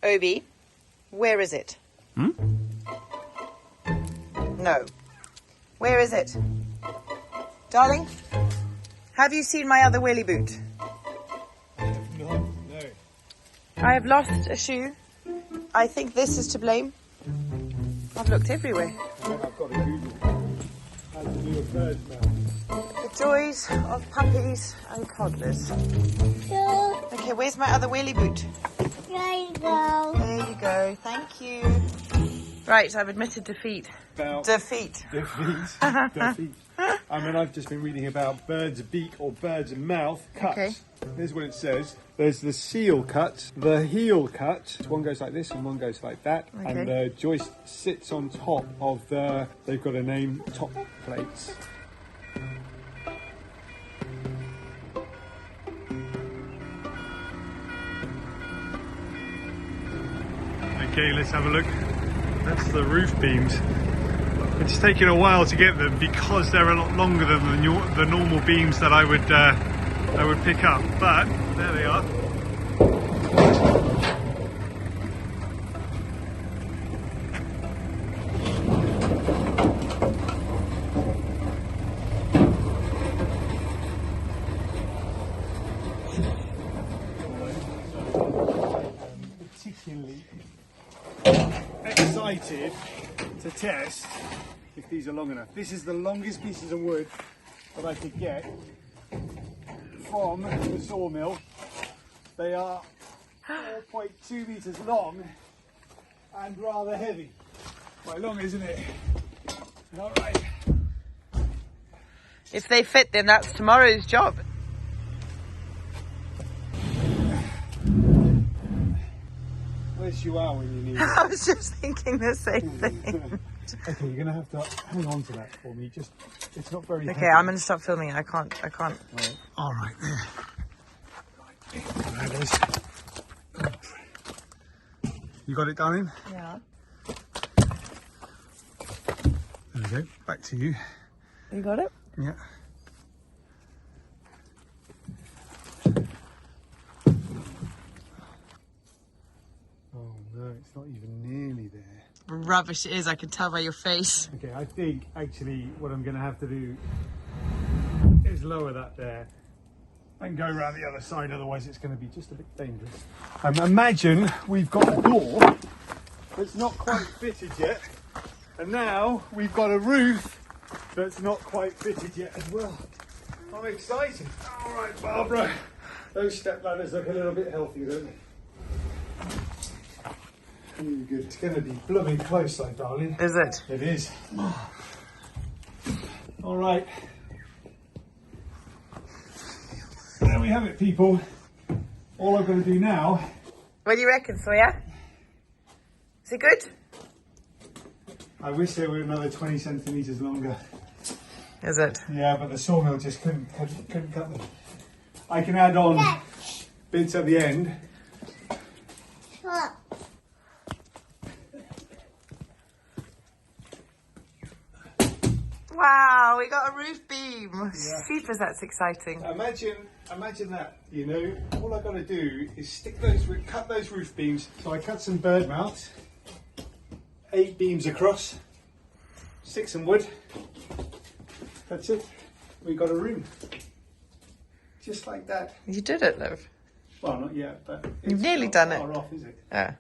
Obi, where is it? Hmm? No. Where is it? Darling, have you seen my other wheelie boot? No. I have lost a shoe. I think this is to blame. I've looked everywhere. And I've got to Google how to do a bird's mouth. The joys of puppies and toddlers. Okay, where's my other wheelie boot? There you go. There you go. Thank you. Right, I've admitted defeat. Defeat. Defeat. I mean, I've just been reading about bird's beak or bird's mouth cuts. Okay. Here's what it says. There's the seal cut, the heel cut. One goes like this and one goes like that. Okay. And the joist sits on top of the, they've got a name, top plates. Okay, let's have a look. That's the roof beams. It's taken a while to get them because they're a lot longer than the normal beams that I would pick up. But there they are. Particularly excited to test if these are long enough. This is the longest pieces of wood that I could get from the sawmill. They are 4.2 meters long and rather heavy. Quite long, isn't it? All right. If they fit, then that's tomorrow's job. Where's you are when you need it? I was just thinking the same thing. Okay, you're gonna have to hang on to that for me. Just, it's not very Okay, heavy. I'm going to stop filming. I can't. All right, there. Right, there it is. You got it, darling? Yeah. There we go. Back to you. You got it? Yeah. Oh no, it's not even nearly there. Rubbish it is. I can tell by your face. Okay, I think actually what I'm going to have to do is lower that there and go around the other side, otherwise it's going to be just a bit dangerous. Imagine we've got a door that's not quite fitted yet, and now we've got a roof that's not quite fitted yet as well. I'm excited. All right, Barbara. Those step ladders look a little bit healthier, don't they? Really good. It's going to be blooming close, though, darling. Is it? It is. All right. There we have it, people. All I've got to do now. What do you reckon, Sawyer? Is it good? I wish they were another 20 centimetres longer. Is it? Yeah, but the sawmill just couldn't cut them. I can add on bits at the end. Wow, we got a roof beam. Yeah. Jeepers, that's exciting. Imagine that, you know, all I've got to do is cut those roof beams. So I cut some bird mouths, 8 beams across, stick some wood. That's it. We got a room. Just like that. You did it, love. Well, not yet, but You've nearly not done it. far off, is it? Yeah.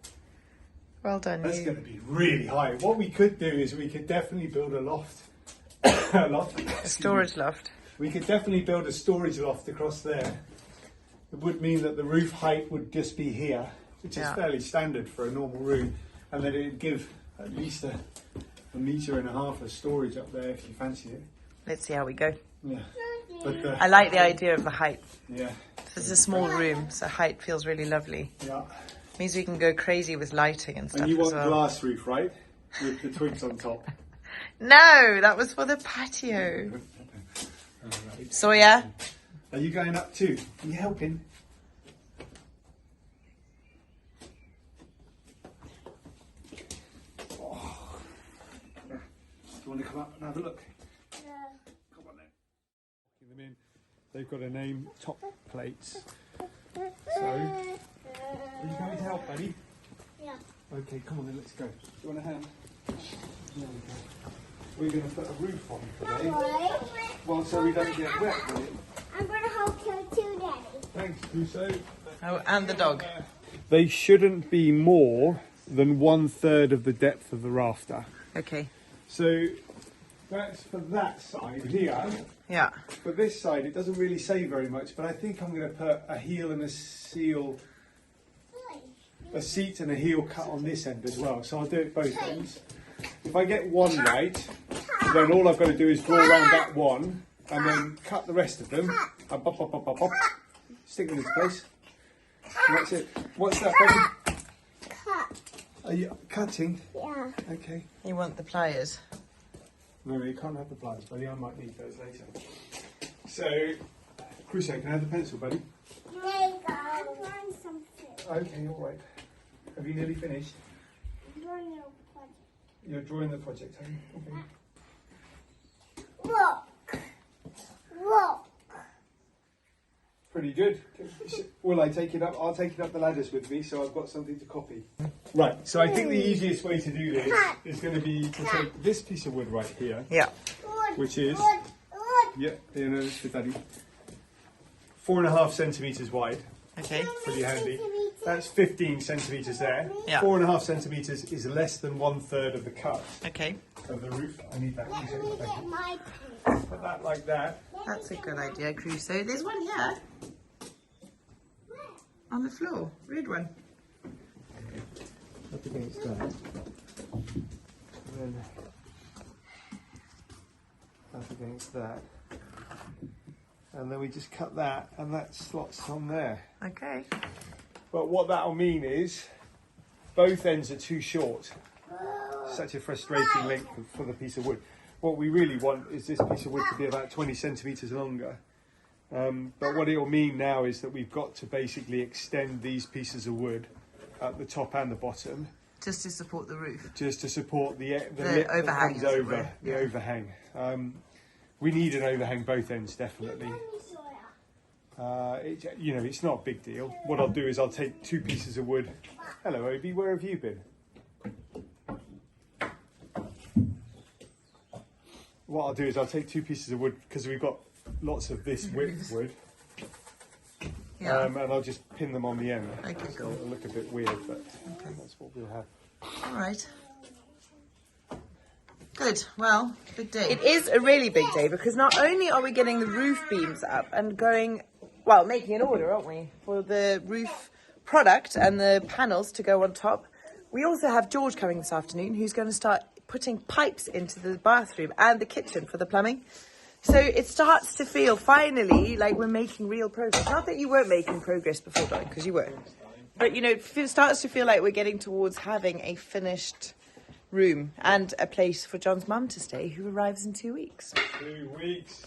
Well done, That's you. going to be really high. What we could do is we could definitely build a loft. A Storage loft. We could definitely build a storage loft across there. It would mean that the roof height would just be here, which is fairly standard for a normal room, and then it would give at least a metre and a half of storage up there if you fancy it. Let's see how we go. Yeah. But I like the idea of the height. yeah. It's a small room, so height feels really lovely. Yeah. Means we can go crazy with lighting and stuff And you as want well. glass roof, right? With the twigs on top. No, that was for the patio. Right. Sawyer, Are you going up too? Are you helping? Oh. Do you want to come up and have a look? Yeah. Come on then. Them in. They've got a name, top plates. So, are you going to help, buddy? Okay, come on then, let's go. Do you want a hand? There we go. We're going to put a roof on today. Well, so we don't get wet with it. I'm going to help you too, Daddy. Thanks, Crusoe. Oh, and the dog. They shouldn't be more than 1/3 of the depth of the rafter. Okay. So that's for that side here. Yeah. For this side, it doesn't really say very much, but I think I'm going to put a heel and a seat and a heel cut on this end as well. So I'll do it both ends. If I get one right, then all I've got to do is draw around that one and then cut the rest of them. And pop, pop, pop, pop, pop. Stick them into place. And that's it. What's that, baby? Cut. Are you cutting? Yeah. Okay. You want the pliers? No, you can't have the pliers, buddy. I might need those later. So, Crusoe, can I have the pencil, buddy? I'm drawing something. Okay, all right. Have you nearly finished? I'm drawing a project. You're drawing the project, have you? Okay. Look. Look. Pretty good. Will I take it up? I'll take it up the ladders with me, so I've got something to copy. Right, so I think the easiest way to do this is going to be to take this piece of wood right here, Yeah. which is, Wood. yeah, you know, it's for Daddy, 4.5 centimetres wide. Okay. Pretty handy. That's 15 centimetres there. Yeah. 4.5 centimetres is less than 1/3 of the cut Okay. of the roof. I need that. Let me get my Put that like that. That's a good idea, Crusoe. There's one here. On the floor. Red one. Up against that. And then up against that. And then we just cut that, and that slots on there. Okay. But what that'll mean is both ends are too short. Such a frustrating length for the piece of wood. What we really want is this piece of wood to be about 20 centimetres longer. But what it will mean now is that we've got to basically extend these pieces of wood at the top and the bottom. Just to support the roof. Just to support the lip overhang, that comes as it over, were. the Yeah. overhang. We need an overhang both ends, definitely. You know, it's not a big deal. What I'll do is I'll take 2 pieces of wood. Hello, Obi, where have you been? What I'll do is I'll take 2 pieces of wood, because we've got lots of this width wood, Yeah. and I'll just pin them on the end. Okay, cool. It'll look a bit weird, but that's what we'll have. All right. Good. Well, big day. It is a really big day because not only are we getting the roof beams up and going, well, making an order, aren't we, for the roof product and the panels to go on top. We also have George coming this afternoon, who's going to start putting pipes into the bathroom and the kitchen for the plumbing. So it starts to feel finally like we're making real progress. Not that you weren't making progress before, darling, because you were. But, you know, it starts to feel like we're getting towards having a finished room and a place for John's mum to stay, who arrives in 2 weeks. 2 weeks.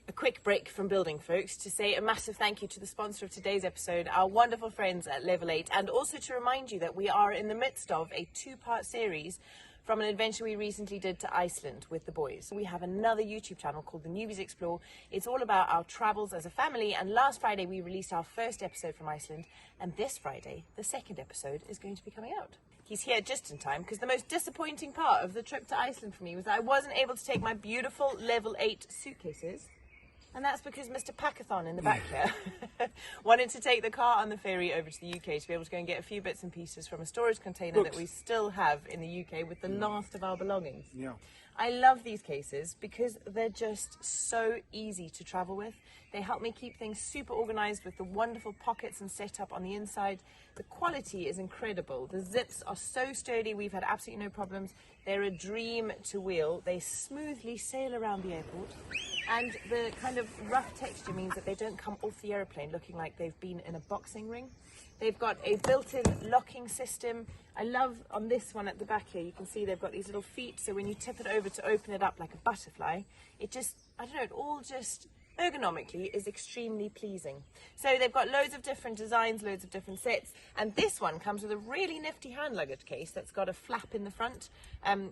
A quick break from building, folks, to say a massive thank you to the sponsor of today's episode, our wonderful friends at Level 8, and also to remind you that we are in the midst of a 2-part series from an adventure we recently did to Iceland with the boys. We have another YouTube channel called TheNewbys Explore. It's all about our travels as a family, and last Friday we released our first episode from Iceland, and this Friday the second episode is going to be coming out. He's here just in time, because the most disappointing part of the trip to Iceland for me was that I wasn't able to take my beautiful Level 8 suitcases. And that's because Mr. Packathon in the back here wanted to take the car on the ferry over to the UK to be able to go and get a few bits and pieces from a storage container that we still have in the UK with the last of our belongings. Yeah. I love these cases because they're just so easy to travel with. They help me keep things super organised with the wonderful pockets and setup on the inside. The quality is incredible. The zips are so sturdy, we've had absolutely no problems. They're a dream to wheel. They smoothly sail around the airport. And the kind of rough texture means that they don't come off the aeroplane looking like they've been in a boxing ring. They've got a built-in locking system. I love on this one at the back here, you can see they've got these little feet, so when you tip it over to open it up like a butterfly, it just, I don't know, it all just ergonomically is extremely pleasing. So they've got loads of different designs, loads of different sets, and this one comes with a really nifty hand luggage case that's got a flap in the front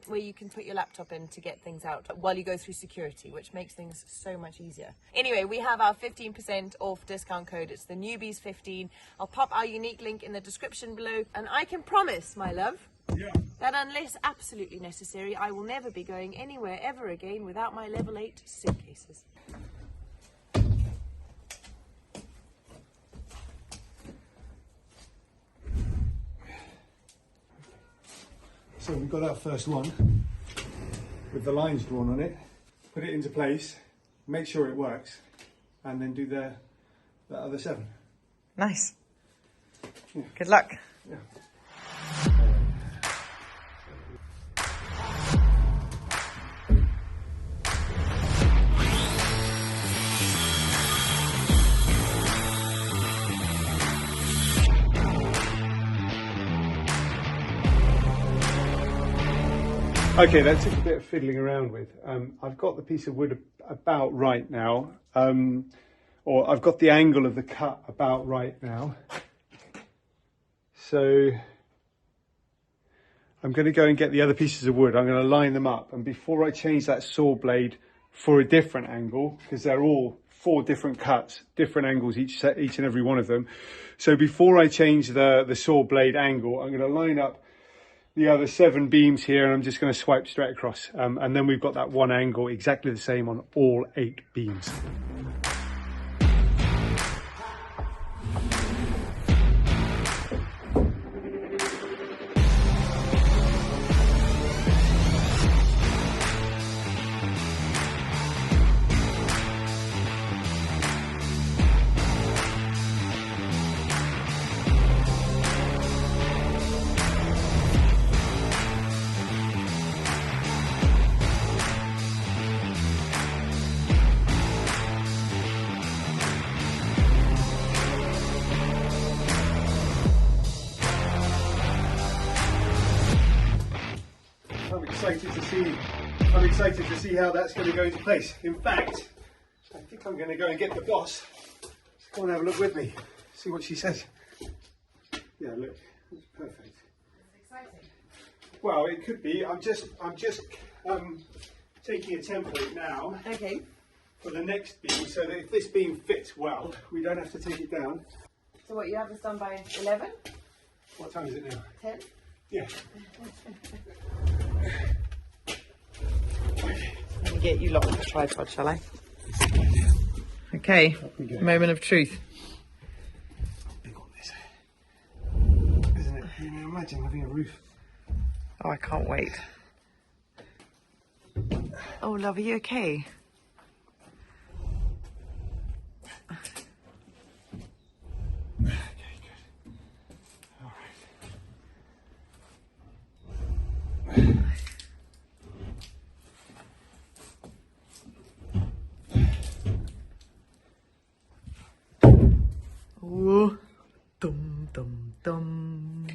where you can put your laptop in to get things out while you go through security, which makes things so much easier. Anyway, we have our 15% off discount code. It's TheNewbys15. I'll pop our unique link in the description below, and I can promise, my love, that unless absolutely necessary, I will never be going anywhere ever again without my level 8 suitcases. So we've got our first one with the lines drawn on it. Put it into place, make sure it works, and then do the other 7. Nice. Yeah. Good luck. Yeah. Okay, that took a bit of fiddling around with. I've got the piece of wood about right now, or I've got the angle of the cut about right now. So I'm going to go and get the other pieces of wood. I'm going to line them up, and before I change that saw blade for a different angle, because they're all 4 different cuts, different angles, each and every one of them. So before I change the saw blade angle, I'm going to line up the other 7 beams here, and I'm just going to swipe straight across, and then we've got that one angle exactly the same on all 8 beams. I'm excited to see how that's going to go into place. In fact, I think I'm going to go and get the boss to come and have a look with me, see what she says. Yeah, look, it's perfect. It's exciting. Well, it could be. I'm just taking a template now. Okay. For the next beam, so that if this beam fits well, we don't have to take it down. So what, you have this done by 11? What time is it now? 10? Yeah. Let me get you locked on the tripod, shall I? Okay, moment of truth. Big on this, isn't it? Can you imagine having a roof? Oh, I can't wait. Oh, love, are you okay? Ooh, dum dum dum.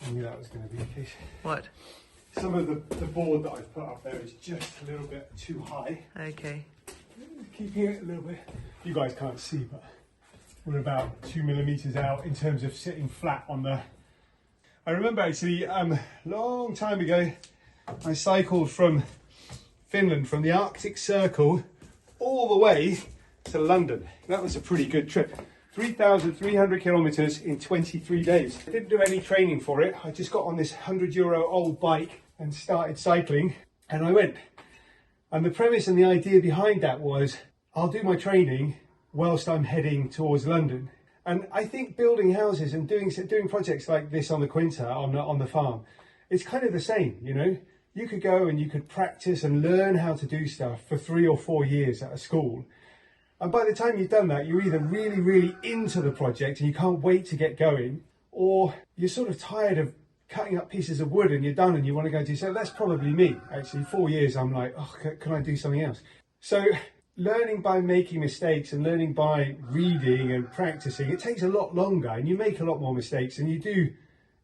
I knew that was going to be the case. What? Some of the board that I've put up there is just a little bit too high. Okay. Keeping it a little bit. You guys can't see, but we're about 2 millimeters out in terms of sitting flat on the. I remember actually, long time ago, I cycled from Finland, from the Arctic Circle, all the way to London. That was a pretty good trip. 3,300 kilometers in 23 days. I didn't do any training for it. I just got on this €100 old bike and started cycling, and I went. And the premise and the idea behind that was, I'll do my training whilst I'm heading towards London. And I think building houses and doing projects like this on the Quinta, on the farm, it's kind of the same, you know? You could go and you could practice and learn how to do stuff for 3 or 4 years at a school. And by the time you've done that, you're either really, really into the project and you can't wait to get going, or you're sort of tired of cutting up pieces of wood and you're done and you want to go do so. That's probably me, actually. 4 years, I'm like, oh, can I do something else? So learning by making mistakes and learning by reading and practicing, it takes a lot longer and you make a lot more mistakes and you do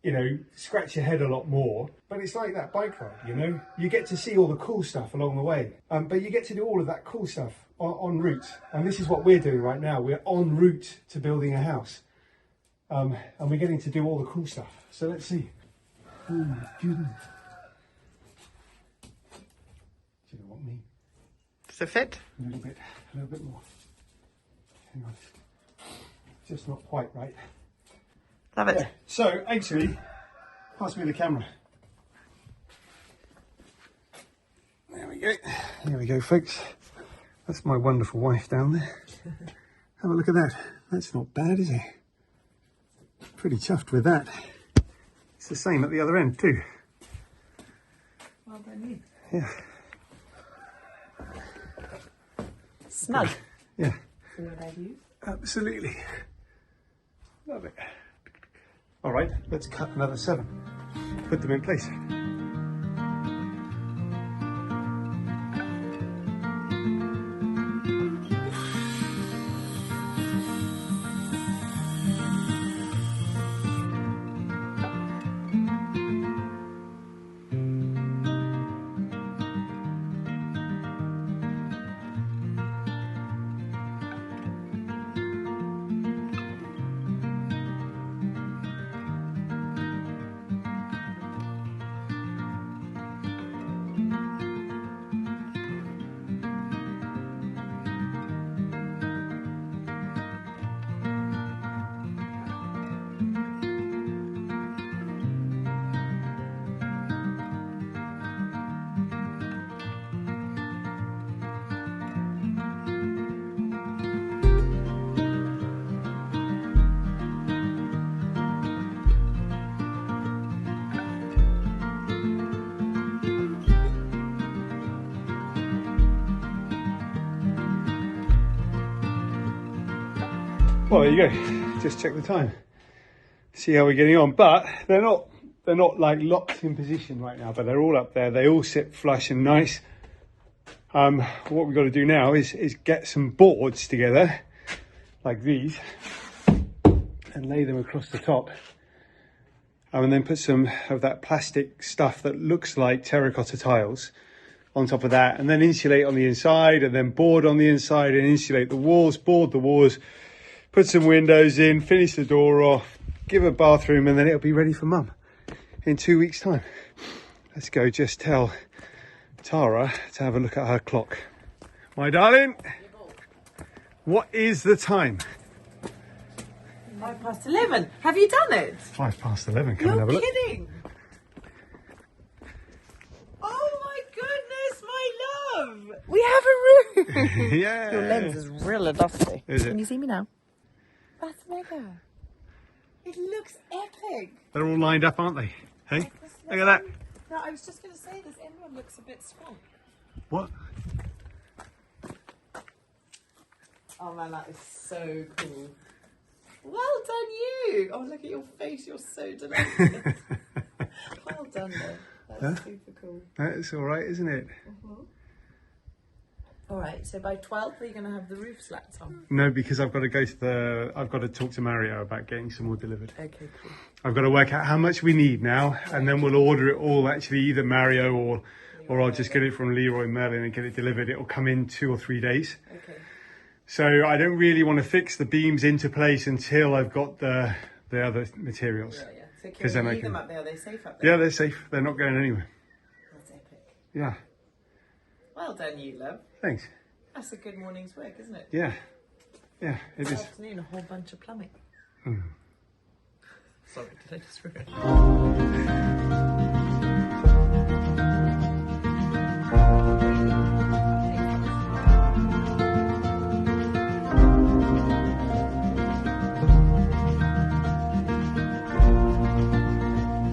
you know, scratch your head a lot more. But it's like that bike ride, you know, you get to see all the cool stuff along the way, but you get to do all of that cool stuff en route. And this is what we're doing right now. We're en route to building a house, and we're getting to do all the cool stuff. So let's see. Oh my goodness. Do you know what I mean? Does it fit? A little bit more. Hang on. Just not quite right. Love it. Yeah. So actually, pass me the camera. There we go. Here we go, folks. That's my wonderful wife down there. Have a look at that. That's not bad, is it? Pretty chuffed with that. It's the same at the other end too. Well done, you. Yeah. Snug. Yeah. See what I've used? Absolutely. Love it. All right, let's cut another 7. Put them in place. Well, there you go. Just check the time. See how we're getting on. But they're not like locked in position right now, but they're all up there. They all sit flush and nice. What we've got to do now is get some boards together like these and lay them across the top. And then put some of that plastic stuff that looks like terracotta tiles on top of that, and then insulate on the inside, and then board on the inside and insulate the walls, board the walls, put some windows in, finish the door off, give a bathroom, and then it'll be ready for Mum in 2 weeks' time. Let's go just tell Tara to have a look at her clock. My darling, what is the time? 11:05. Have you done it? 11:05. Come and have a You're look. kidding. Oh my goodness, my love. We have a room. Yeah. Your lens is really dusty. Is it? Can you see me now? That's mega. It looks epic. They're all lined up, aren't they? Hey, look at that. No, I was just going to say this end one looks a bit small. What? Oh man, that is so cool. Well done you. Oh, look at your face. You're so delighted. Well done though. That's super cool. That's all right, isn't it? All right, so by 12th, are you going to have the roof slats on? No, because I've got to talk to Mario about getting some more delivered. Okay, cool. I've got to work out how much we need now, and then we'll order it all. Actually, either Mario or I'll just get it from Leroy Merlin and get it delivered. It'll come in 2 or 3 days. Okay. So I don't really want to fix the beams into place until I've got the other materials. Yeah, yeah. So Because can then you I leave them can- up there? Are they safe up there? Yeah, they're safe. They're not going anywhere. That's epic. Yeah. Well done you, love. Thanks. That's a good morning's work, isn't it? Yeah. Yeah, it This is. afternoon, a whole bunch of plumbing. Sorry, did I just ruin it?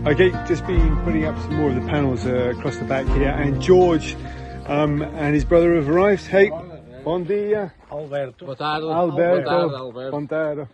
Okay, just been putting up some more of the panels across the back here, and George and his brother have arrived. Hey, bom dia. Alberto. Boa tarde. Alberto. Boa tarde, Alberto. Bom tarde.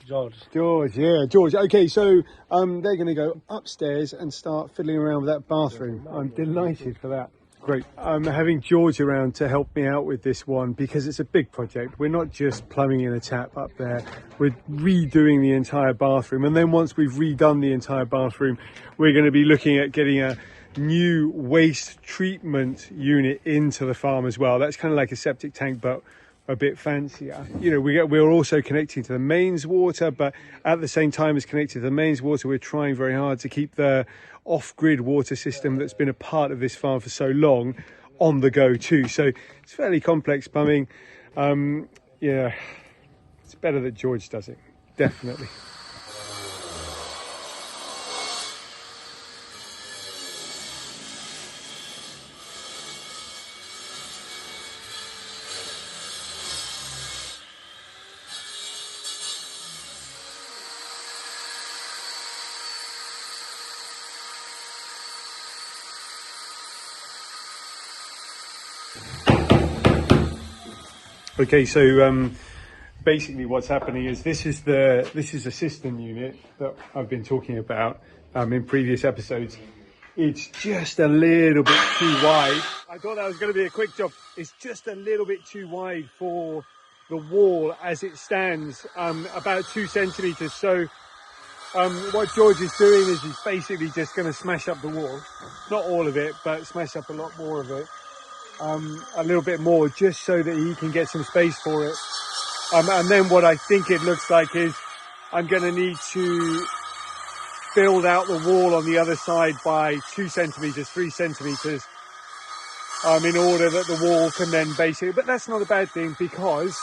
George. George, yeah, George. Okay, so they're going to go upstairs and start fiddling around with that bathroom. I'm delighted for that. Great. I'm having George around to help me out with this one because it's a big project. We're not just plumbing in a tap up there. We're redoing the entire bathroom. And then once we've redone the entire bathroom, we're going to be looking at getting a new waste treatment unit into the farm as well. That's kind of like a septic tank, but a bit fancier. You know, we're also connecting to the mains water, but at the same time as connected to the mains water, we're trying very hard to keep the off-grid water system that's been a part of this farm for so long on the go too. So it's fairly complex plumbing. Yeah, it's better that George does it, definitely. Okay, so basically what's happening is this is a cistern unit that I've been talking about in previous episodes. It's just a little bit too wide. I thought that was going to be a quick job. It's just a little bit too wide for the wall as it stands, about 2 centimeters. So what George is doing is he's basically just going to smash up the wall. Not all of it, but smash up a lot more of it. A little bit more, just so that he can get some space for it. And then what I think it looks like is I'm going to need to build out the wall on the other side by 2 centimeters, 3 centimeters, in order that the wall can then basically, but that's not a bad thing because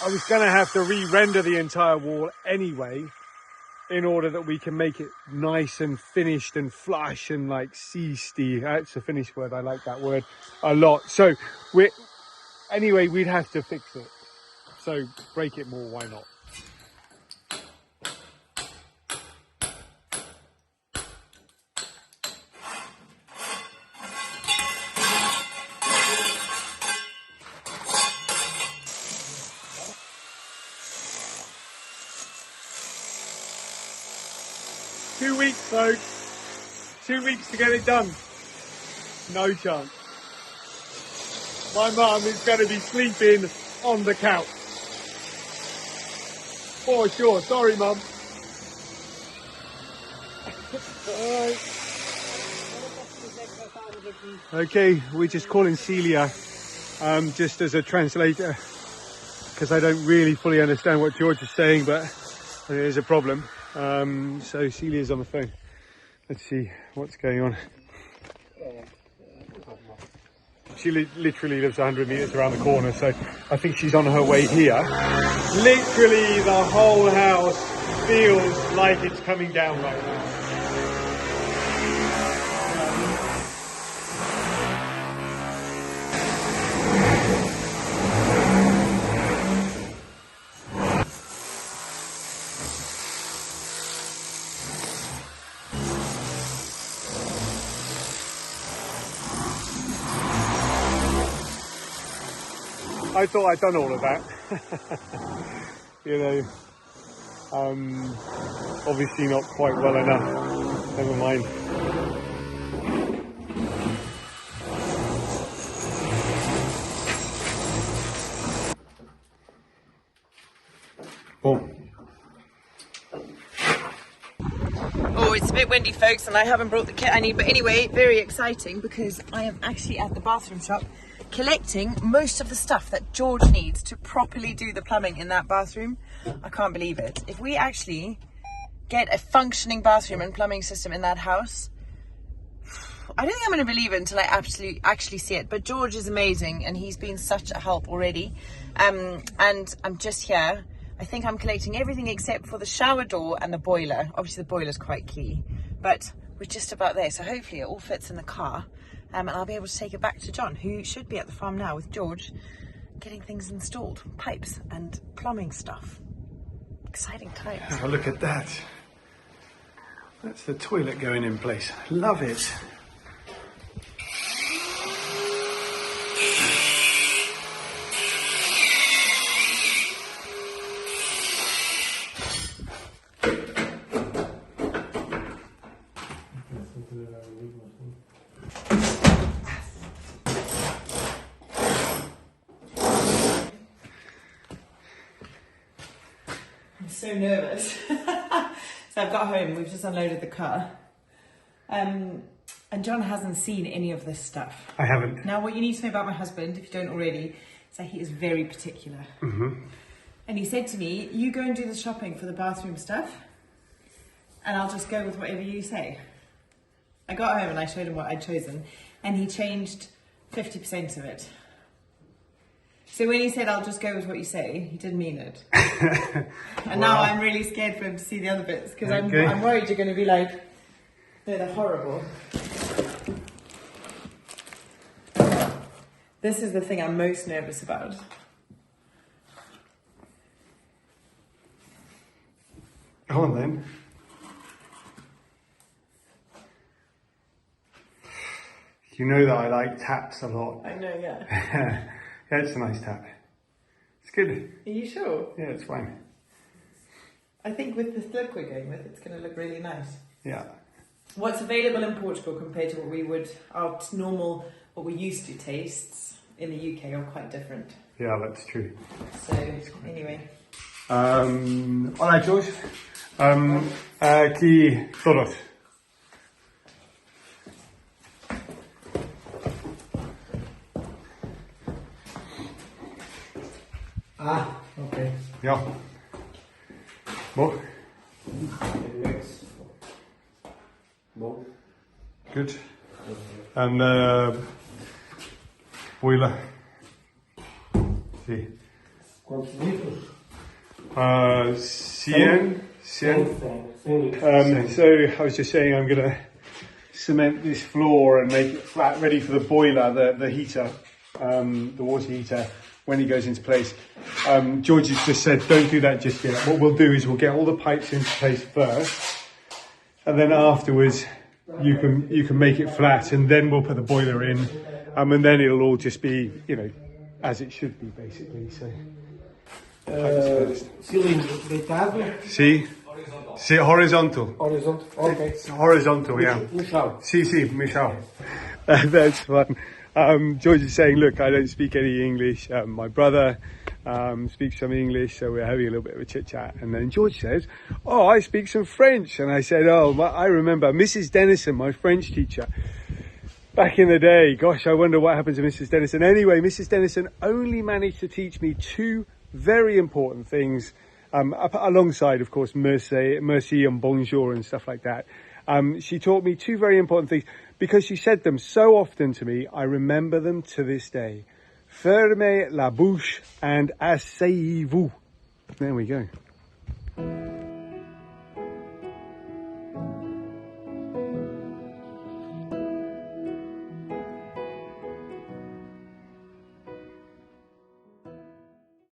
I was going to have to re-render the entire wall anyway, in order that we can make it nice and finished and flush and like seasty. That's a Finnish word. I like that word a lot. So we'd have to fix it. So break it more, why not? Two weeks, folks. 2 weeks to get it done. No chance. My mum is going to be sleeping on the couch. For sure. Sorry, Mum. Okay, we're just calling Celia just as a translator because I don't really fully understand what George is saying, but there's a problem. So Celia's on the phone. Let's see what's going on. She literally lives 100 meters around the corner, so I think she's on her way here. Literally the whole house feels like it's coming down right now. I thought I'd done all of that. You know, obviously not quite well enough. Never mind. Oh, it's a bit windy, folks, and I haven't brought the kit I need. But anyway, very exciting because I am actually at the bathroom shop collecting most of the stuff that George needs to properly do the plumbing in that bathroom. I can't believe it. If we actually get a functioning bathroom and plumbing system in that house, I don't think I'm going to believe it until I actually see it. But George is amazing and he's been such a help already. And I'm just here. I think I'm collecting everything except for the shower door and the boiler. Obviously the boiler's quite key, but we're just about there. So hopefully it all fits in the car. And I'll be able to take it back to John, who should be at the farm now with George, getting things installed, pipes and plumbing stuff. Exciting times. Oh, look at that. That's the toilet going in place. Love it. so nervous. So I've got home, we've just unloaded the car. And John hasn't seen any of this stuff. I haven't. Now, what you need to know about my husband, if you don't already, is that he is very particular. And he said to me, you go and do the shopping for the bathroom stuff, and I'll just go with whatever you say. I got home and I showed him what I'd chosen, and he changed 50% of it. So when he said, I'll just go with what you say, he didn't mean it. And now I'm really scared for him to see the other bits, because I'm worried you're going to be like, no, they're horrible. This is the thing I'm most nervous about. Go on then. You know that I like taps a lot. I know, yeah. Yeah, it's a nice tap. It's good. Are you sure? Yeah, it's fine. I think with this look we're going with, it's going to look really nice. Yeah. What's available in Portugal compared to what we would, our normal, what we used to tastes in the UK are quite different. Yeah, that's true. So, anyway. Hola, George. Aquí todos. Ah, okay. Yeah. More? Next. More. Good. And boiler. Sí. Quantos litros? 100. So I was just saying I'm going to cement this floor and make it flat, ready for the boiler, the heater, the water heater, when it goes into place. George has just said, don't do that just yet. What we'll do is we'll get all the pipes into place first, and then afterwards you can make it flat, and then we'll put the boiler in, and then it'll all just be, you know, as it should be, basically. So Cilindro deitado. see, horizontal. Horizontal. Okay. It's horizontal, yeah. No chão. See, Michelle. That's fun. George is saying, look, I don't speak any English. My brother speaks some English, so we're having a little bit of a chit chat. And then George says, oh, I speak some French. And I said, I remember Mrs. Dennison, my French teacher. Back in the day, gosh, I wonder what happened to Mrs. Dennison. Anyway, Mrs. Dennison only managed to teach me two very important things, alongside, of course, merci and bonjour and stuff like that. She taught me two very important things because she said them so often to me, I remember them to this day. Fermez la bouche and asseyez-vous. There we go.